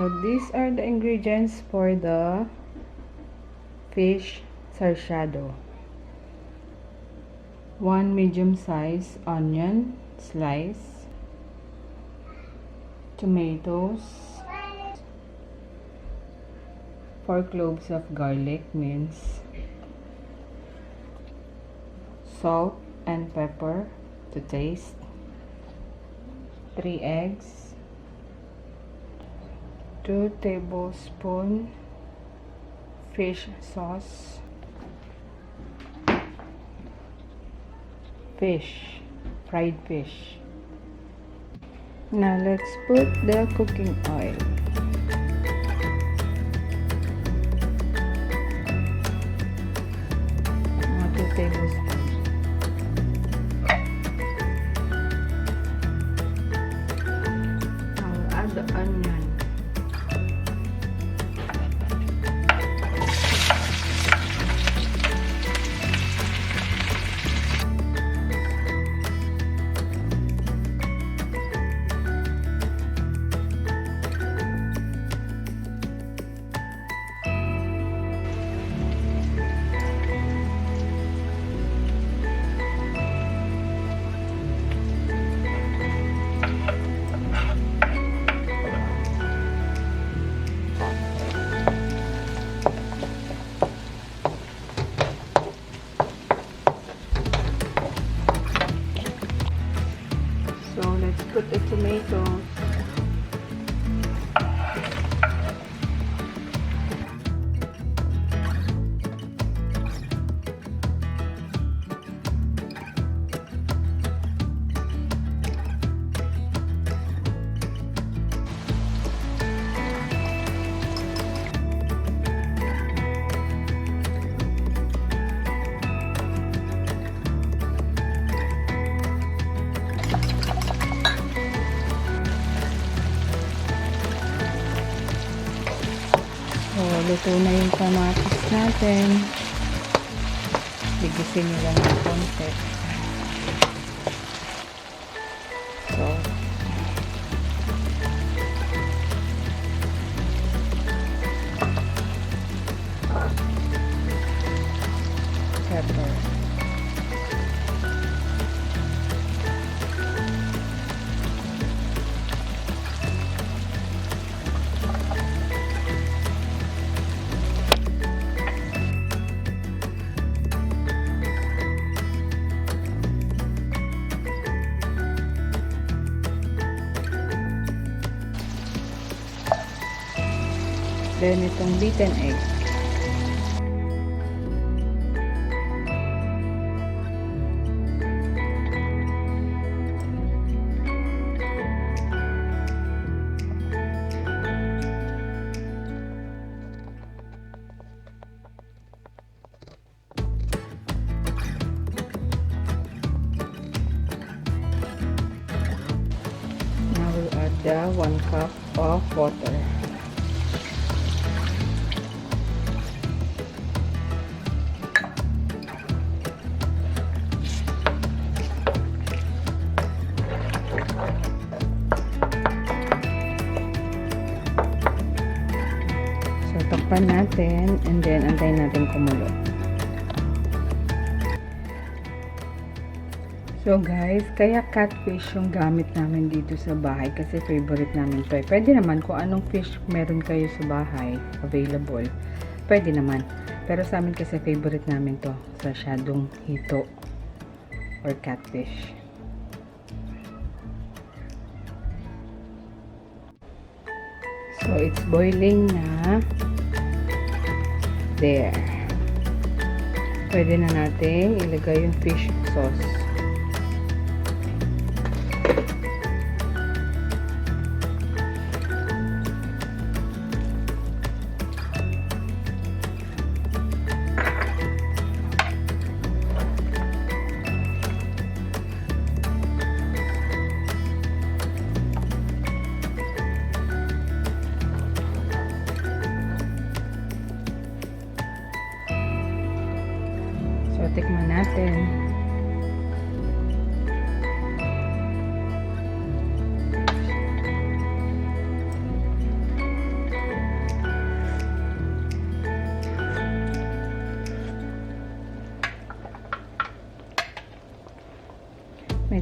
So these are the ingredients for the fish sarciado. 1 medium-sized onion slice, tomatoes, 4 cloves of garlic minced, salt and pepper to taste, 3 eggs, 2 tablespoons fish sauce, fried fish. Now let's put the cooking oil. Mga 2 tablespoons. I'll add the onion. So let's put the tomatoes. So, luto na yung kamatis natin. Bigisin nyo lang ng konti. So, pepper. Then, itong beaten egg. Now, we'll add the 1 cup of water. Takpan natin and then antayin natin kumulo. So guys, kaya catfish yung gamit namin dito sa bahay kasi favorite namin to. Pwede naman kung anong fish meron kayo sa bahay available. Pwede naman. Pero sa amin kasi favorite namin to, sarciadong hito or catfish. So it's boiling na. There. Pwede na natin ilagay yung fish sauce. So, tikman natin.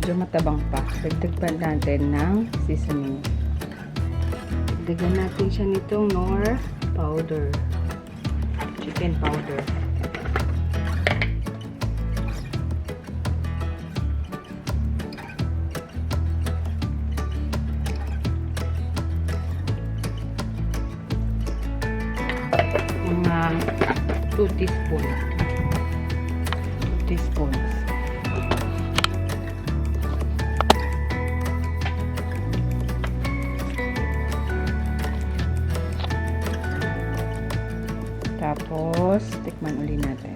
medyo matabang pa. Dagdag pa natin ng seasoning. Dagdagan natin siya nitong nor powder. Chicken powder. Mga 2 teaspoons. 2 teaspoons. Tapos, tikman uli natin.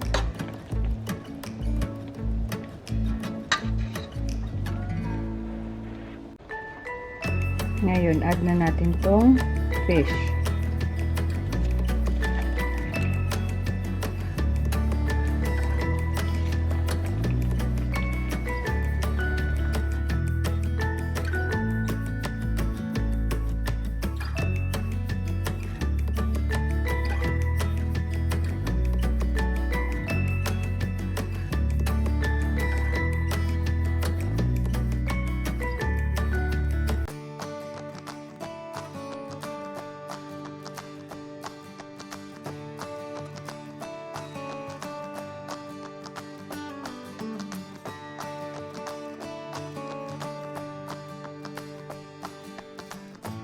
Ngayon, add na natin tong fish.